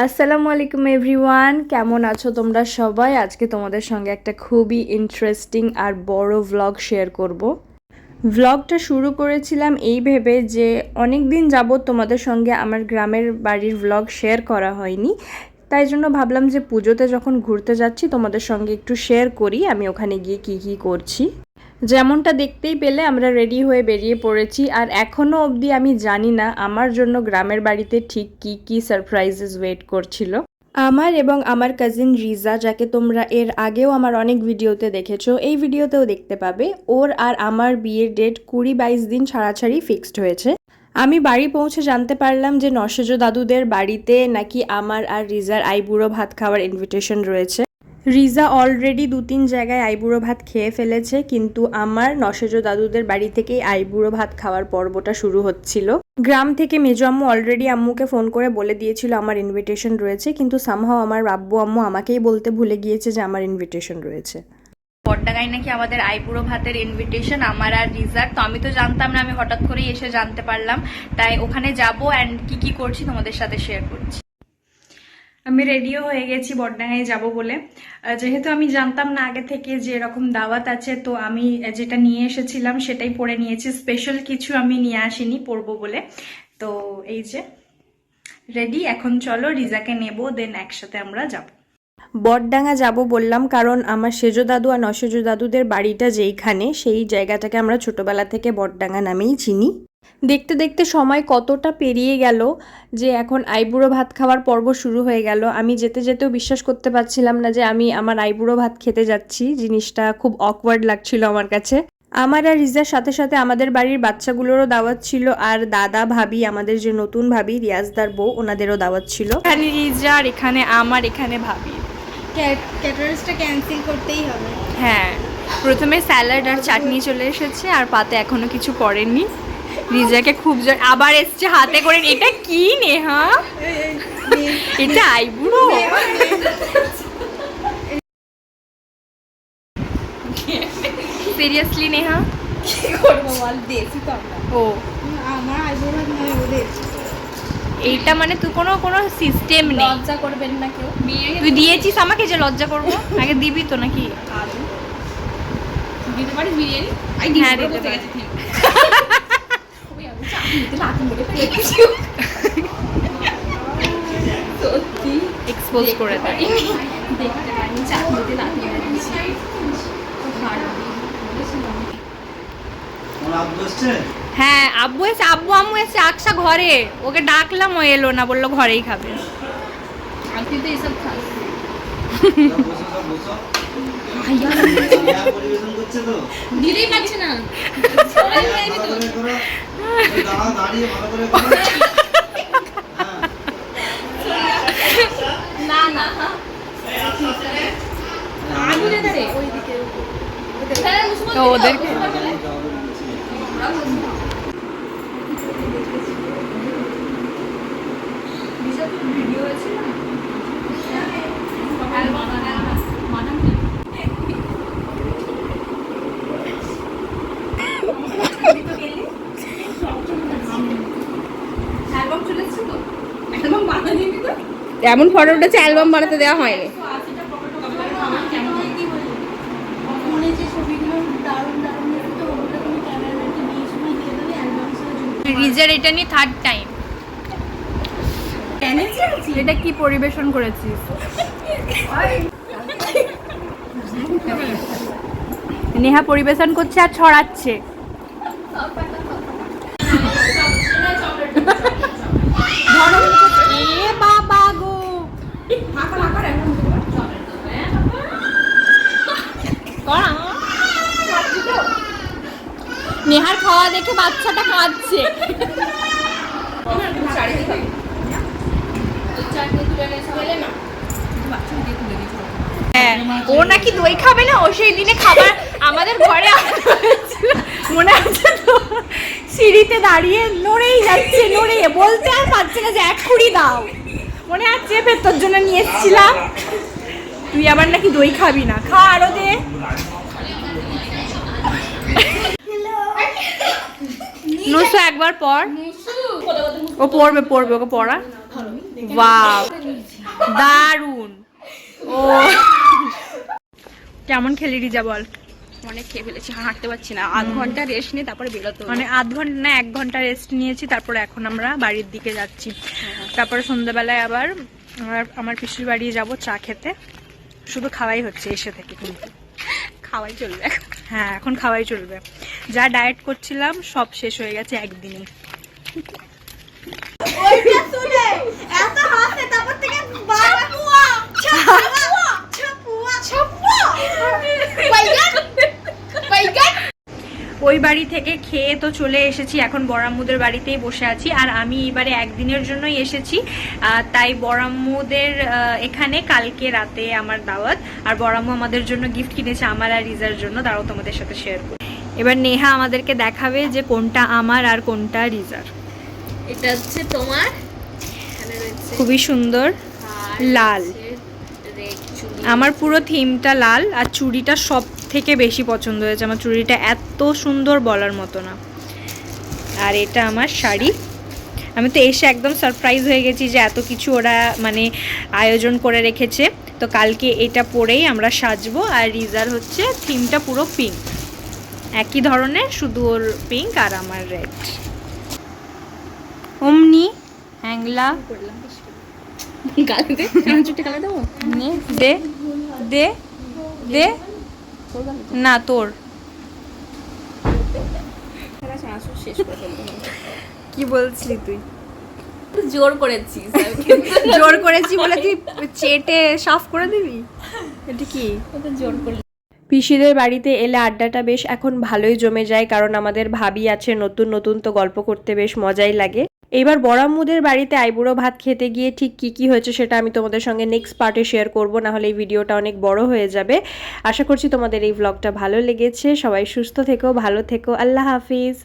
আসসালামু আলাইকুম এভরিওয়ান, কেমন আছো তোমরা সবাই? আজকে তোমাদের সঙ্গে একটা খুবই ইন্টারেস্টিং আর বড় ভ্লগ শেয়ার করব। ভ্লগটা শুরু করেছিলাম এই ভেবে যে অনেক দিন যাবত তোমাদের সঙ্গে আমার গ্রামের বাড়ির ভ্লগ শেয়ার করা হয়নি, তাই জন্য ভাবলাম যে পুজোতে যখন ঘুরতে যাচ্ছি তোমাদের সঙ্গে একটু শেয়ার করি আমি ওখানে গিয়ে কী করছি। যেমনটা দেখতেই পেলে আমরা রেডি হয়ে বেরিয়ে পড়েছি, আর এখনও অবধি আমি জানি না আমার জন্য গ্রামের বাড়িতে ঠিক কী সারপ্রাইজেস ওয়েট করছিল। আমার এবং আমার কাজিন রিজা, যাকে তোমরা এর আগেও আমার অনেক ভিডিওতে দেখেছো, এই ভিডিওতেও দেখতে পাবে, ওর আর আমার বিয়ের ডেট 20-22 দিন ছাড়াছাড়ি ফিক্সড হয়েছে। আমি বাড়ি পৌঁছে জানতে পারলাম যে নশেজ দাদুদের বাড়িতে নাকি আমার আর রিজার আইবুড়ো ভাত খাওয়ার ইনভিটেশন রয়েছে। রিজা অলরেডি 2-3 জায়গায় আইবুড়ো ভাত খেয়ে ফেলেছে, কিন্তু আমার নশেজ দাদুদের বাড়ি থেকেই আইবুড়ো ভাত খাওয়ার পর্বটা শুরু হচ্ছিল। গ্রাম থেকে মেজো আম্মু অলরেডি আম্মুকে ফোন করে বলে দিয়েছিল আমার ইনভিটেশন রয়েছে, কিন্তু সামহাও আমার আব্বু আম্মু আমাকেই বলতে ভুলে গিয়েছে যে আমার ইনভিটেশন রয়েছে। বড়ডাঙ্গায় নাকি আমাদের আইবুড়ো ভাতের ইনভিটেশন আমার আর রিজার। তো আমি তো জানতাম না, আমি হঠাৎ করেই এসে জানতে পারলাম, তাই ওখানে যাব অ্যান্ড কি করছি তোমাদের সাথে শেয়ার করছি। আমি রেডিও হয়ে গেছি বড়ডাঙ্গায় যাব বলে। যেহেতু আমি জানতাম না আগে থেকে যে এরকম দাওয়াত আছে, তো আমি যেটা নিয়ে এসেছিলাম সেটাই পরে নিয়েছি। স্পেশাল কিছু আমি নিয়ে আসিনি পরবো বলে। তো এই যে রেডি, এখন চলো রিজাকে নেব, দেন একসাথে আমরা যাব। বড়ডাঙ্গা যাব বললাম কারণ আমার সেজো দাদু আর নশেজো দাদুদের বাড়িটা যেইখানে, সেই জায়গাটাকে আমরা ছোটবেলা থেকে বড়ডাঙ্গা নামেই চিনি। দেখতে দেখতে সময় কতটা পেরিয়ে গেল যে এখন আইবুড়ো ভাত খাওয়ার পর্ব শুরু হয়ে গেল। আমি যেতে যেতেও বিশ্বাস করতে পারছিলাম না যে আমি আমার আইবুড়ো ভাত খেতে যাচ্ছি। জিনিসটা খুব অকওয়ার্ড লাগছিল আমার কাছে। আমার আর রিজার সাথে সাথে আমাদের বাড়ির বাচ্চাগুলোরও দাওয়াত ছিল, আর দাদা ভাবি, আমাদের যে নতুন ভাবি রিয়াজদার বউ, ওনাদেরও দাওয়াত ছিল। এখানে রিজার, এখানে আমার, এখানে ভাবি। ক্যাটারার্সটা ক্যান্সেল করতেই হবে। হ্যাঁ, প্রথমে স্যালাড আর চাটনি চলে এসেছে, আর পাতে এখনো কিছু পড়েনি। রিজাকে খুব জোর আবার এসছে হাতে করে। এটা কি নেহা? এটা আইবুড়ো? সিরিয়াসলি নেহা কি করবো বল, দেশি তো আমরা। ও আমার আইবুড়ো নয়, ওদের। এইটা মানে তুই কোনো সিস্টেম নেই। লজ্জা করবেন না কেউ। তুই দিয়েছিস আমাকে যে লজ্জা করবো? আগে দিবি তো নাকি? দিতে পারিস বিরিয়ানি? হ্যাঁ দিতে পারি। সত্যি এক্সপোজ করে দেয়। দেখতে পারিনি, চাটনিতে লাথি মেরেছি। হ্যাঁ আব্বু এসে, আব্বু আম্মু এসে আকশা ঘরে, ওকে ডাকলাম ও এলো না, বললো ঘরেই খাবে। তুই তো এসব খাস। দিতেই পারছে না। না না ওদেরকে ভিডিও আছে না, এমন ফটো উঠেছে অ্যালবাম বানাতে দেওয়া হয়নি। রিজার এটা নিয়ে থার্ড টাইম। এটা কি পরিবেশন করেছিস? নেহা পরিবেশন করছে আর ছড়াচ্ছে। নেহার খাওয়া দেখে বাচ্চাটা কাঁদছে। ও নাকি দই খাবে না, ও সেই দিনে খাবার আমাদের ঘরে মনে আছে তো, সিঁড়িতে দাঁড়িয়ে নড়েই যাচ্ছে, নড়ে বলতে আর পারছে না যে এক খুঁড়ি দাও। মনে আছে ফের তোর জন্য নিয়ে এসেছিলাম, তুই আবার নাকি দই খাবি না। খা আরো দে। নুসু একবার পর, ও পড়বে, ওকে পড়া। ওয়াও দারুন। ও কেমন খেলি রিজা বল? অনেক খেয়ে ফেলেছি, হাঁটতে পারছি না, আধ ঘন্টা রেস্ট নিয়ে তারপরে বেরোতে হবে। মানে আধ ঘন্টা না 1 ঘন্টা রেস্ট নিয়েছি, তারপরে এখন আমরা বাড়ির দিকে যাচ্ছি। তারপরে সন্ধ্যাবেলায় আবার আমার পিসির বাড়ি যাব চা খেতে। শুধু খাওয়াই হচ্ছে এসে থেকে, কিন্তু খাওয়াই চলবে। হ্যাঁ এখন খাওয়াই চলবে। যা ডায়েট করছিলাম সব শেষ হয়ে গেছে একদিনই। ওই বাড়ি থেকে খেয়ে তো চলে এসেছি, এখন বড়াম্মুদের বাড়িতেই বসে আছি। আর আমি এবারে একদিনের জন্যই এসেছি, তাই বড়াম্মুদের এখানে কালকে রাতে আমার দাওয়াত। আর বড়াম্মু আমাদের জন্য গিফট কিনেছে, আমার আর রিজার জন্য, তারাও তোমাদের সাথে শেয়ার করি। এবার নেহা আমাদেরকে দেখাবে যে কোনটা আমার আর কোনটা রিজার। এটা হচ্ছে তোমার, এখানে রয়েছে খুবই সুন্দর লাল। রেড চুড়ি। আমার পুরো থিমটা লাল, আর চুড়িটা সব থেকে বেশি পছন্দ হয়েছে। আমার চুড়িটা এত সুন্দর বলার মতো না। আর এটা আমার শাড়ি। আমি তো এসে একদম সারপ্রাইজ হয়ে গেছি যে এত কিছু ওরা মানে আয়োজন করে রেখেছে। তো কালকে এটা পরেই আমরা সাজবো। আর রিজার হচ্ছে থিমটা পুরো পিঙ্ক, একই ধরনের, শুধু ওর পিঙ্ক আর আমার রেড। অমনি হ্যাংলা গালিতে চুটি কালা দেবো। নে, দে দে দে। না তোর শেষ করে ফেলতে হবে। কি বলছিলি তুই? জোর করেছিস, জোর করেছি বলে তুই চেটে সাফ করে দিবি? এটা কি? জোর করে। পিসিদের বাড়িতে এলে আড্ডাটা বেশ এখন ভালোই জমে যায়, কারণ আমাদের ভাবি আছে নতুন নতুন, তো গল্প করতে বেশ মজাই লাগে। এবার বড়াম্মুদের বাড়িতে আইবুড়ো ভাত খেতে গিয়ে ঠিক কি কি হয়েছে সেটা আমি তোমাদের সঙ্গে নেক্সট পার্টে শেয়ার করব, না হলে এই ভিডিওটা অনেক বড় হয়ে যাবে। আশা করছি তোমাদের এই ব্লগটা ভালো লেগেছে। সবাই সুস্থ থেকো, ভালো থেকো, আল্লাহ হাফিজ।